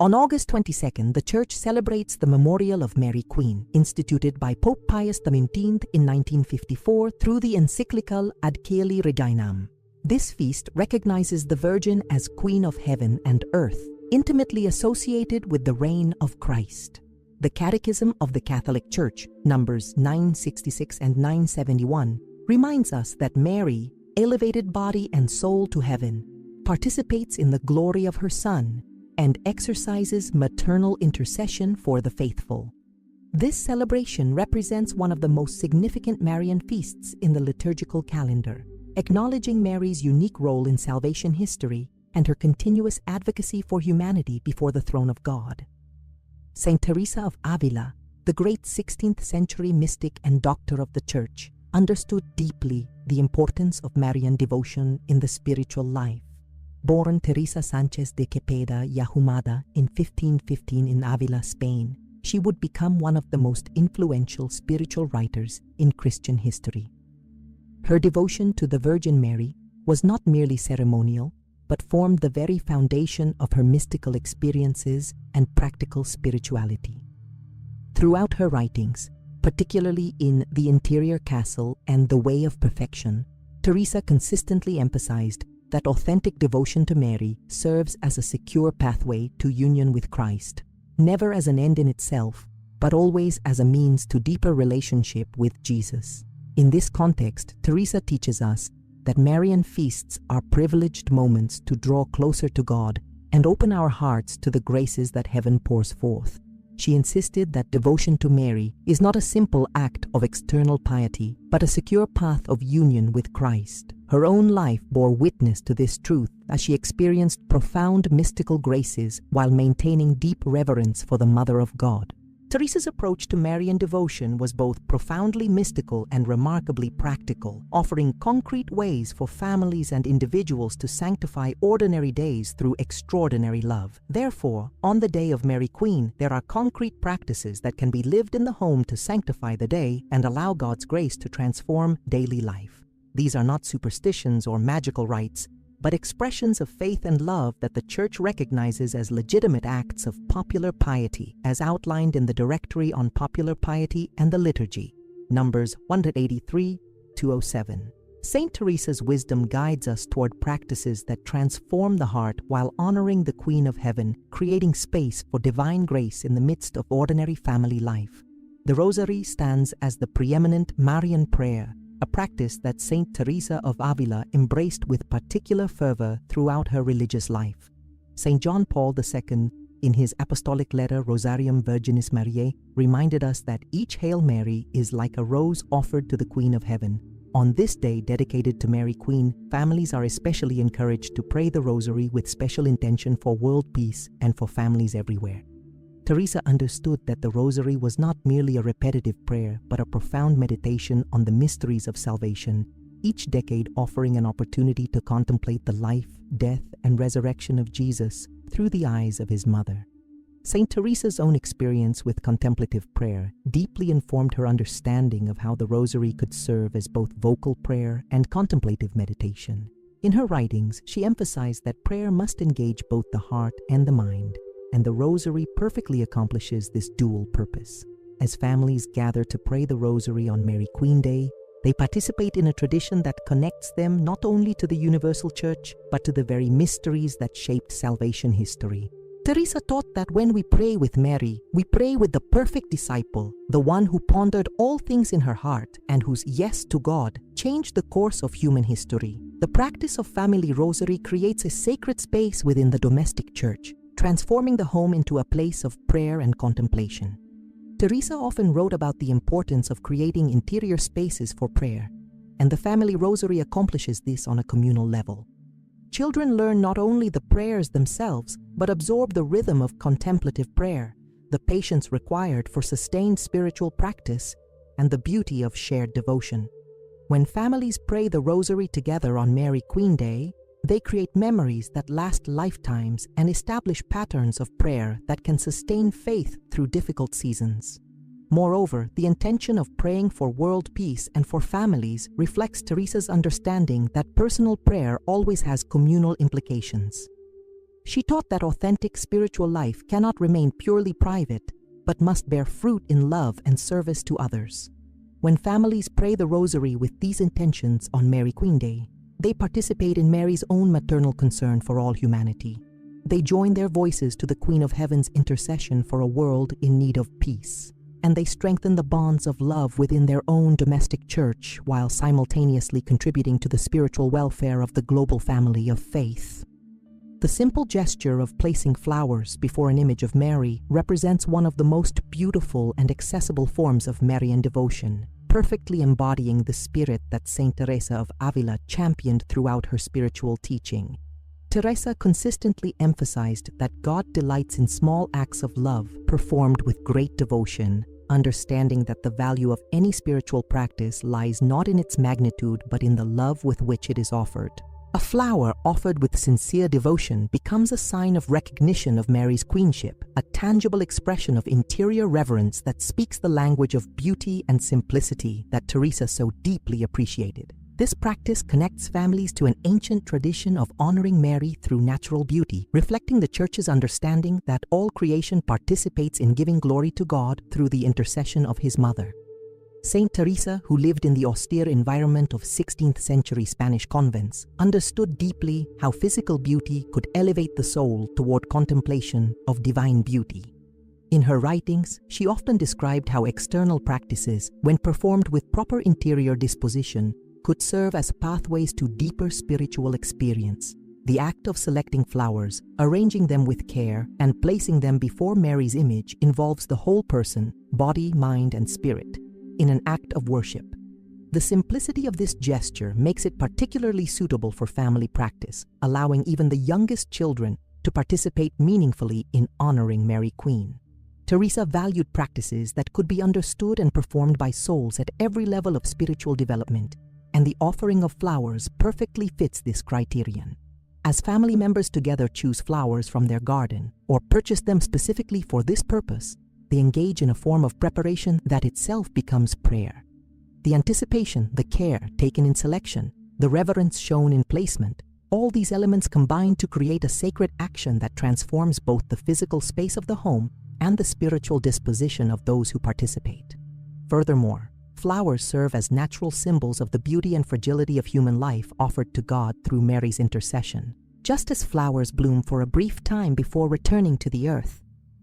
On August 22nd, the Church celebrates the Memorial of Mary Queen, instituted by Pope Pius XII in 1954 through the encyclical Ad Caeli Reginam. This feast recognizes the Virgin as Queen of Heaven and Earth, intimately associated with the reign of Christ. The Catechism of the Catholic Church, numbers 966 and 971, reminds us that Mary, elevated body and soul to heaven, participates in the glory of her Son and exercises maternal intercession for the faithful. This celebration represents one of the most significant Marian feasts in the liturgical calendar, acknowledging Mary's unique role in salvation history and her continuous advocacy for humanity before the throne of God. Saint Teresa of Ávila, the great 16th century mystic and doctor of the Church, understood deeply the importance of Marian devotion in the spiritual life. Born Teresa Sánchez de Cepeda y Ahumada in 1515 in Ávila, Spain, she would become one of the most influential spiritual writers in Christian history. Her devotion to the Virgin Mary was not merely ceremonial, but formed the very foundation of her mystical experiences and practical spirituality. Throughout her writings, particularly in The Interior Castle and The Way of Perfection, Teresa consistently emphasized that authentic devotion to Mary serves as a secure pathway to union with Christ, never as an end in itself, but always as a means to deeper relationship with Jesus. In this context, Teresa teaches us that Marian feasts are privileged moments to draw closer to God and open our hearts to the graces that heaven pours forth. She insisted that devotion to Mary is not a simple act of external piety, but a secure path of union with Christ. Her own life bore witness to this truth as she experienced profound mystical graces while maintaining deep reverence for the Mother of God. Teresa's approach to Marian devotion was both profoundly mystical and remarkably practical, offering concrete ways for families and individuals to sanctify ordinary days through extraordinary love. Therefore, on the day of Mary Queen, there are concrete practices that can be lived in the home to sanctify the day and allow God's grace to transform daily life. These are not superstitions or magical rites, but expressions of faith and love that the Church recognizes as legitimate acts of popular piety, as outlined in the Directory on Popular Piety and the Liturgy, numbers 183-207. Saint Teresa's wisdom guides us toward practices that transform the heart while honoring the Queen of Heaven, creating space for divine grace in the midst of ordinary family life. The Rosary stands as the preeminent Marian prayer, a practice that Saint Teresa of Ávila embraced with particular fervor throughout her religious life. Saint John Paul II, in his apostolic letter Rosarium Virginis Mariae, reminded us that each Hail Mary is like a rose offered to the Queen of Heaven. On this day dedicated to Mary Queen, families are especially encouraged to pray the Rosary with special intention for world peace and for families everywhere. Teresa understood that the Rosary was not merely a repetitive prayer, but a profound meditation on the mysteries of salvation, each decade offering an opportunity to contemplate the life, death, and resurrection of Jesus through the eyes of his mother. Saint Teresa's own experience with contemplative prayer deeply informed her understanding of how the Rosary could serve as both vocal prayer and contemplative meditation. In her writings, she emphasized that prayer must engage both the heart and the mind, and the Rosary perfectly accomplishes this dual purpose. As families gather to pray the Rosary on Mary Queen Day, they participate in a tradition that connects them not only to the universal Church, but to the very mysteries that shaped salvation history. Teresa taught that when we pray with Mary, we pray with the perfect disciple, the one who pondered all things in her heart and whose yes to God changed the course of human history. The practice of family Rosary creates a sacred space within the domestic Church, transforming the home into a place of prayer and contemplation. Teresa often wrote about the importance of creating interior spaces for prayer, and the family Rosary accomplishes this on a communal level. Children learn not only the prayers themselves, but absorb the rhythm of contemplative prayer, the patience required for sustained spiritual practice, and the beauty of shared devotion. When families pray the Rosary together on Mary Queen Day, they create memories that last lifetimes and establish patterns of prayer that can sustain faith through difficult seasons. Moreover, the intention of praying for world peace and for families reflects Teresa's understanding that personal prayer always has communal implications. She taught that authentic spiritual life cannot remain purely private, but must bear fruit in love and service to others. When families pray the rosary with these intentions on Mary Queen Day, they participate in Mary's own maternal concern for all humanity. They join their voices to the Queen of Heaven's intercession for a world in need of peace, and they strengthen the bonds of love within their own domestic church while simultaneously contributing to the spiritual welfare of the global family of faith. The simple gesture of placing flowers before an image of Mary represents one of the most beautiful and accessible forms of Marian devotion, perfectly embodying the spirit that Saint Teresa of Ávila championed throughout her spiritual teaching. Teresa consistently emphasized that God delights in small acts of love performed with great devotion, understanding that the value of any spiritual practice lies not in its magnitude but in the love with which it is offered. A flower offered with sincere devotion becomes a sign of recognition of Mary's queenship, a tangible expression of interior reverence that speaks the language of beauty and simplicity that Teresa so deeply appreciated. This practice connects families to an ancient tradition of honoring Mary through natural beauty, reflecting the Church's understanding that all creation participates in giving glory to God through the intercession of His Mother. Saint Teresa, who lived in the austere environment of 16th century Spanish convents, understood deeply how physical beauty could elevate the soul toward contemplation of divine beauty. In her writings, she often described how external practices, when performed with proper interior disposition, could serve as pathways to deeper spiritual experience. The act of selecting flowers, arranging them with care, and placing them before Mary's image involves the whole person, body, mind, and spirit, in an act of worship. The simplicity of this gesture makes it particularly suitable for family practice, allowing even the youngest children to participate meaningfully in honoring Mary Queen. Teresa valued practices that could be understood and performed by souls at every level of spiritual development, and the offering of flowers perfectly fits this criterion. As family members together choose flowers from their garden or purchase them specifically for this purpose, they engage in a form of preparation that itself becomes prayer. The anticipation, the care taken in selection, the reverence shown in placement, all these elements combine to create a sacred action that transforms both the physical space of the home and the spiritual disposition of those who participate. Furthermore, flowers serve as natural symbols of the beauty and fragility of human life offered to God through Mary's intercession. Just as flowers bloom for a brief time before returning to the earth,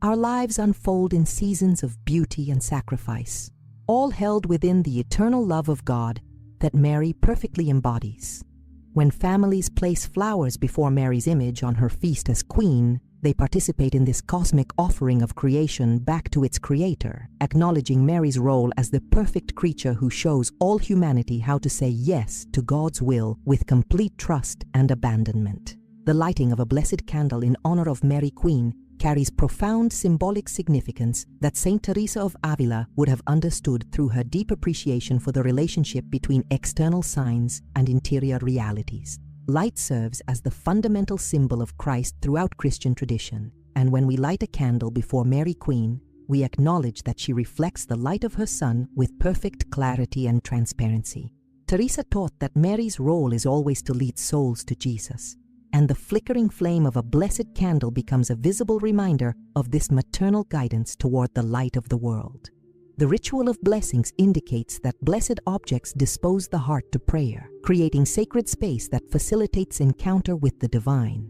our lives unfold in seasons of beauty and sacrifice, all held within the eternal love of God that Mary perfectly embodies. When families place flowers before Mary's image on her feast as Queen, they participate in this cosmic offering of creation back to its Creator, acknowledging Mary's role as the perfect creature who shows all humanity how to say yes to God's will with complete trust and abandonment. The lighting of a blessed candle in honor of Mary Queen carries profound symbolic significance that Saint Teresa of Ávila would have understood through her deep appreciation for the relationship between external signs and interior realities. Light serves as the fundamental symbol of Christ throughout Christian tradition, and when we light a candle before Mary Queen, we acknowledge that she reflects the light of her Son with perfect clarity and transparency. Teresa taught that Mary's role is always to lead souls to Jesus, and the flickering flame of a blessed candle becomes a visible reminder of this maternal guidance toward the light of the world. The ritual of blessings indicates that blessed objects dispose the heart to prayer, creating sacred space that facilitates encounter with the divine.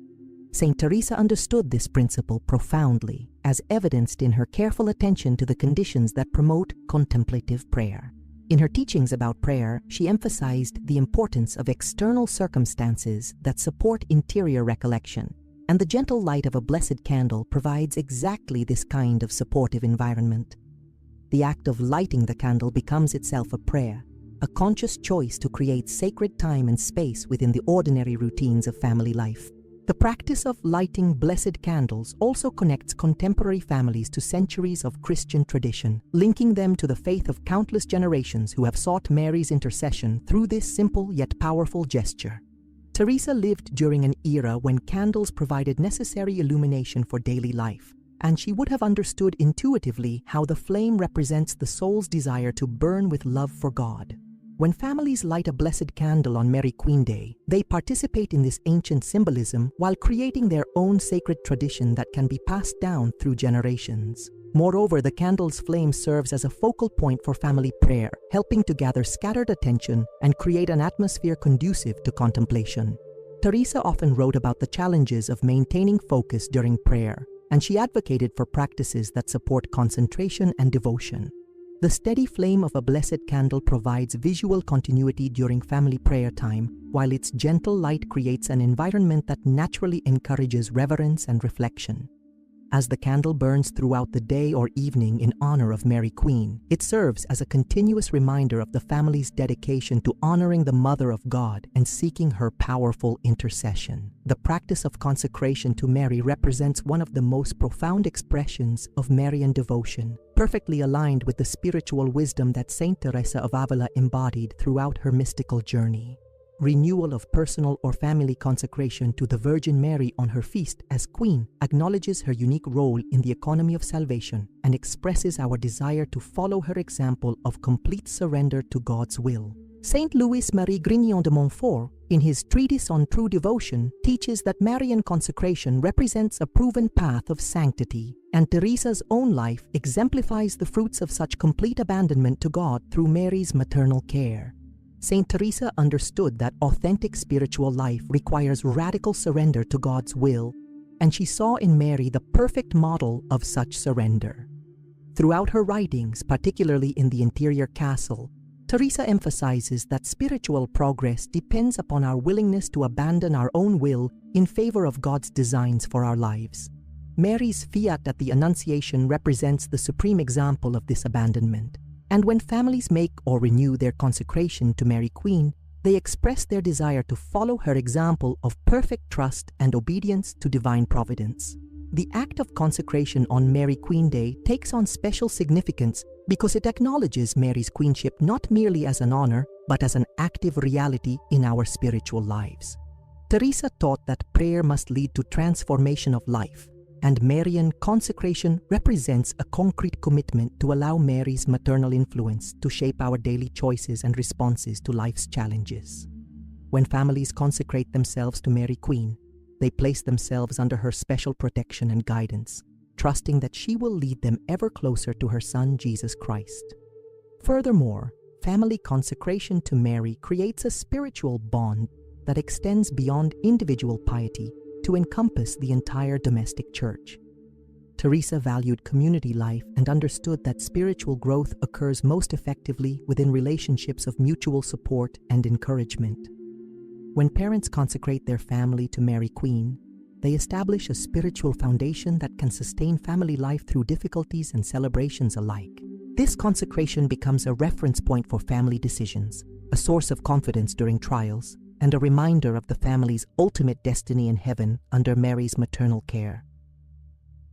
Saint Teresa understood this principle profoundly, as evidenced in her careful attention to the conditions that promote contemplative prayer. In her teachings about prayer, she emphasized the importance of external circumstances that support interior recollection, and the gentle light of a blessed candle provides exactly this kind of supportive environment. The act of lighting the candle becomes itself a prayer, a conscious choice to create sacred time and space within the ordinary routines of family life. The practice of lighting blessed candles also connects contemporary families to centuries of Christian tradition, linking them to the faith of countless generations who have sought Mary's intercession through this simple yet powerful gesture. Teresa lived during an era when candles provided necessary illumination for daily life, and she would have understood intuitively how the flame represents the soul's desire to burn with love for God. When families light a blessed candle on Mary Queen Day, they participate in this ancient symbolism while creating their own sacred tradition that can be passed down through generations. Moreover, the candle's flame serves as a focal point for family prayer, helping to gather scattered attention and create an atmosphere conducive to contemplation. Teresa often wrote about the challenges of maintaining focus during prayer, and she advocated for practices that support concentration and devotion. The steady flame of a blessed candle provides visual continuity during family prayer time, while its gentle light creates an environment that naturally encourages reverence and reflection. As the candle burns throughout the day or evening in honor of Mary Queen, it serves as a continuous reminder of the family's dedication to honoring the Mother of God and seeking her powerful intercession. The practice of consecration to Mary represents one of the most profound expressions of Marian devotion, perfectly aligned with the spiritual wisdom that Saint Teresa of Ávila embodied throughout her mystical journey. Renewal of personal or family consecration to the Virgin Mary on her feast as Queen acknowledges her unique role in the economy of salvation and expresses our desire to follow her example of complete surrender to God's will. Saint Louis-Marie Grignon de Montfort, in his Treatise on True Devotion, teaches that Marian consecration represents a proven path of sanctity, and Teresa's own life exemplifies the fruits of such complete abandonment to God through Mary's maternal care. Saint Teresa understood that authentic spiritual life requires radical surrender to God's will, and she saw in Mary the perfect model of such surrender. Throughout her writings, particularly in the Interior Castle, Teresa emphasizes that spiritual progress depends upon our willingness to abandon our own will in favor of God's designs for our lives. Mary's fiat at the Annunciation represents the supreme example of this abandonment. And when families make or renew their consecration to Mary Queen, they express their desire to follow her example of perfect trust and obedience to divine providence. The act of consecration on Mary Queen Day takes on special significance because it acknowledges Mary's queenship not merely as an honor, but as an active reality in our spiritual lives. Teresa taught that prayer must lead to transformation of life, and Marian consecration represents a concrete commitment to allow Mary's maternal influence to shape our daily choices and responses to life's challenges. When families consecrate themselves to Mary Queen, they place themselves under her special protection and guidance, trusting that she will lead them ever closer to her Son, Jesus Christ. Furthermore, family consecration to Mary creates a spiritual bond that extends beyond individual piety to encompass the entire domestic church. Teresa valued community life and understood that spiritual growth occurs most effectively within relationships of mutual support and encouragement. When parents consecrate their family to Mary Queen, they establish a spiritual foundation that can sustain family life through difficulties and celebrations alike. This consecration becomes a reference point for family decisions, a source of confidence during trials, and a reminder of the family's ultimate destiny in heaven under Mary's maternal care.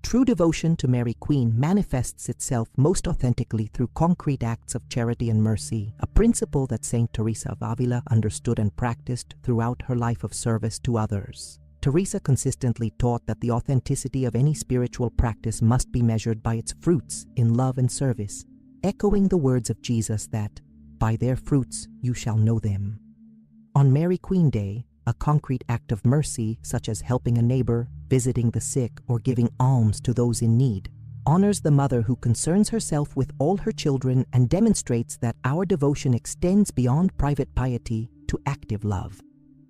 True devotion to Mary Queen manifests itself most authentically through concrete acts of charity and mercy, a principle that Saint Teresa of Ávila understood and practiced throughout her life of service to others. Teresa consistently taught that the authenticity of any spiritual practice must be measured by its fruits in love and service, echoing the words of Jesus that, "By their fruits you shall know them." On Mary Queen Day, a concrete act of mercy, such as helping a neighbor, visiting the sick, or giving alms to those in need, honors the mother who concerns herself with all her children and demonstrates that our devotion extends beyond private piety to active love.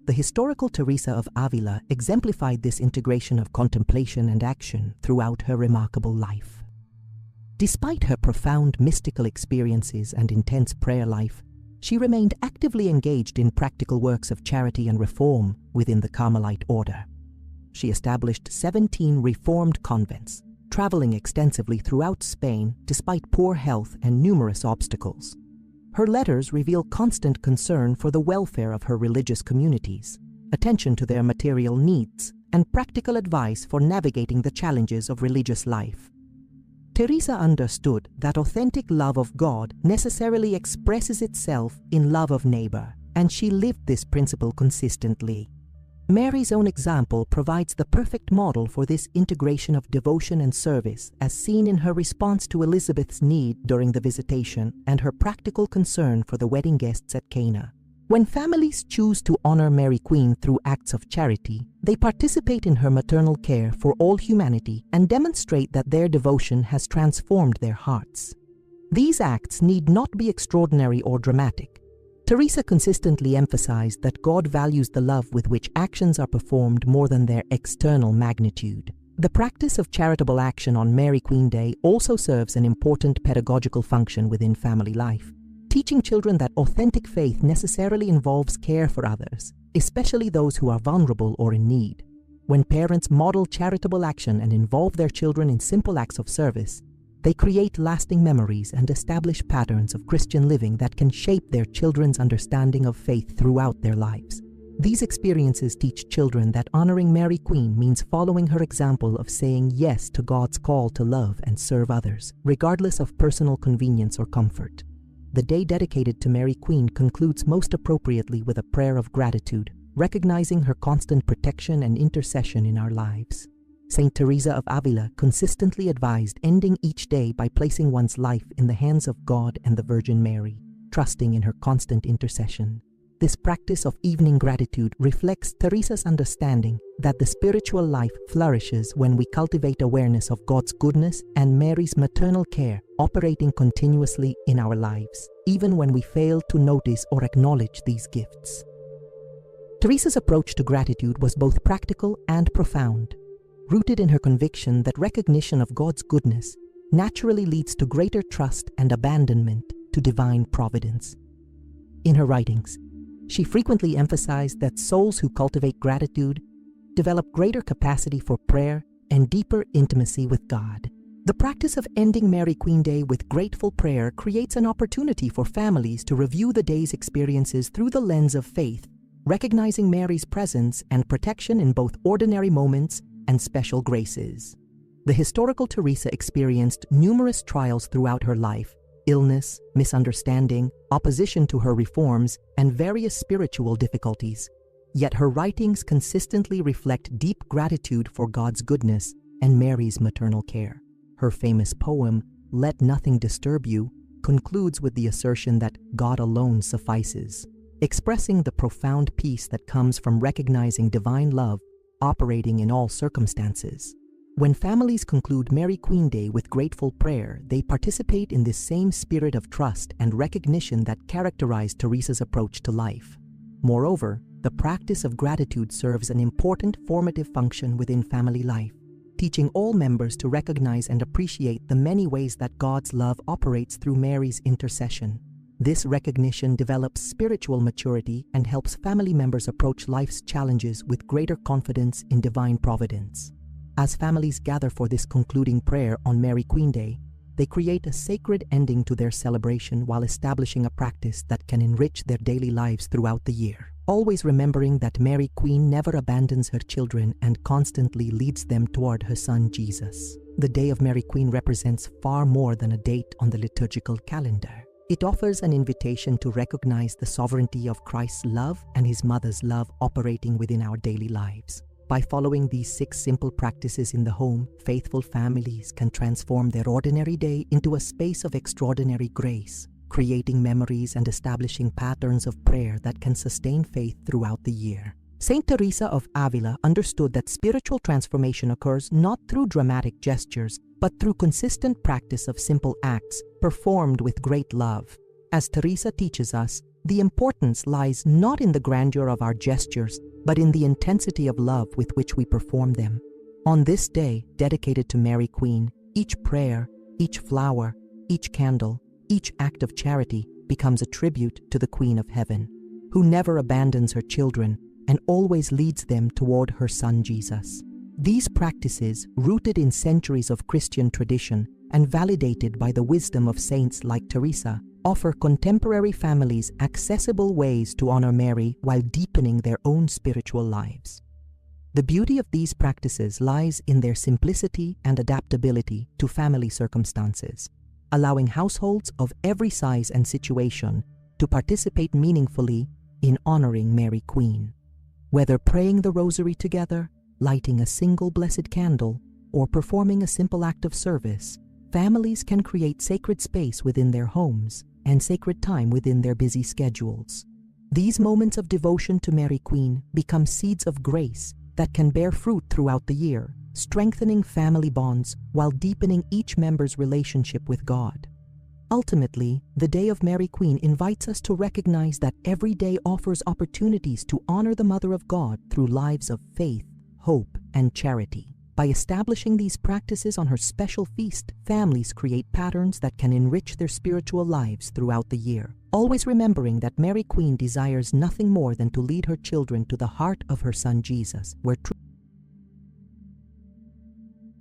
The historical Teresa of Ávila exemplified this integration of contemplation and action throughout her remarkable life. Despite her profound mystical experiences and intense prayer life, she remained actively engaged in practical works of charity and reform within the Carmelite order. She established 17 reformed convents, traveling extensively throughout Spain despite poor health and numerous obstacles. Her letters reveal constant concern for the welfare of her religious communities, attention to their material needs, and practical advice for navigating the challenges of religious life. Teresa understood that authentic love of God necessarily expresses itself in love of neighbor, and she lived this principle consistently. Mary's own example provides the perfect model for this integration of devotion and service, as seen in her response to Elizabeth's need during the visitation and her practical concern for the wedding guests at Cana. When families choose to honor Mary Queen through acts of charity, they participate in her maternal care for all humanity and demonstrate that their devotion has transformed their hearts. These acts need not be extraordinary or dramatic. Teresa consistently emphasized that God values the love with which actions are performed more than their external magnitude. The practice of charitable action on Mary Queen Day also serves an important pedagogical function within family life, teaching children that authentic faith necessarily involves care for others, especially those who are vulnerable or in need. When parents model charitable action and involve their children in simple acts of service, they create lasting memories and establish patterns of Christian living that can shape their children's understanding of faith throughout their lives. These experiences teach children that honoring Mary Queen means following her example of saying yes to God's call to love and serve others, regardless of personal convenience or comfort. The day dedicated to Mary Queen concludes most appropriately with a prayer of gratitude, recognizing her constant protection and intercession in our lives. Saint Teresa of Ávila consistently advised ending each day by placing one's life in the hands of God and the Virgin Mary, trusting in her constant intercession. This practice of evening gratitude reflects Teresa's understanding that the spiritual life flourishes when we cultivate awareness of God's goodness and Mary's maternal care operating continuously in our lives, even when we fail to notice or acknowledge these gifts. Teresa's approach to gratitude was both practical and profound, rooted in her conviction that recognition of God's goodness naturally leads to greater trust and abandonment to divine providence. In her writings, she frequently emphasized that souls who cultivate gratitude develop greater capacity for prayer and deeper intimacy with God. The practice of ending Mary Queen Day with grateful prayer creates an opportunity for families to review the day's experiences through the lens of faith, recognizing Mary's presence and protection in both ordinary moments and special graces. The historical Teresa experienced numerous trials throughout her life: illness, misunderstanding, opposition to her reforms, and various spiritual difficulties. Yet her writings consistently reflect deep gratitude for God's goodness and Mary's maternal care. Her famous poem, "Let Nothing Disturb You," concludes with the assertion that God alone suffices, expressing the profound peace that comes from recognizing divine love operating in all circumstances. When families conclude Mary Queen Day with grateful prayer, they participate in this same spirit of trust and recognition that characterized Teresa's approach to life. Moreover, the practice of gratitude serves an important formative function within family life, teaching all members to recognize and appreciate the many ways that God's love operates through Mary's intercession. This recognition develops spiritual maturity and helps family members approach life's challenges with greater confidence in divine providence. As families gather for this concluding prayer on Mary Queen Day, they create a sacred ending to their celebration while establishing a practice that can enrich their daily lives throughout the year, always remembering that Mary Queen never abandons her children and constantly leads them toward her Son Jesus. The Day of Mary Queen represents far more than a date on the liturgical calendar. It offers an invitation to recognize the sovereignty of Christ's love and his mother's love operating within our daily lives. By following these 6 simple practices in the home, faithful families can transform their ordinary day into a space of extraordinary grace, creating memories and establishing patterns of prayer that can sustain faith throughout the year. Saint Teresa of Ávila understood that spiritual transformation occurs not through dramatic gestures, but through consistent practice of simple acts performed with great love. As Teresa teaches us, the importance lies not in the grandeur of our gestures, but in the intensity of love with which we perform them. On this day, dedicated to Mary Queen, each prayer, each flower, each candle, each act of charity becomes a tribute to the Queen of Heaven, who never abandons her children and always leads them toward her Son Jesus. These practices, rooted in centuries of Christian tradition and validated by the wisdom of saints like Teresa, offer contemporary families accessible ways to honor Mary while deepening their own spiritual lives. The beauty of these practices lies in their simplicity and adaptability to family circumstances, allowing households of every size and situation to participate meaningfully in honoring Mary Queen. Whether praying the rosary together, lighting a single blessed candle, or performing a simple act of service, families can create sacred space within their homes and sacred time within their busy schedules. These moments of devotion to Mary Queen become seeds of grace that can bear fruit throughout the year, strengthening family bonds while deepening each member's relationship with God. Ultimately, the Day of Mary Queen invites us to recognize that every day offers opportunities to honor the Mother of God through lives of faith, hope, and charity. By establishing these practices on her special feast, families create patterns that can enrich their spiritual lives throughout the year, always remembering that Mary Queen desires nothing more than to lead her children to the heart of her Son Jesus, where true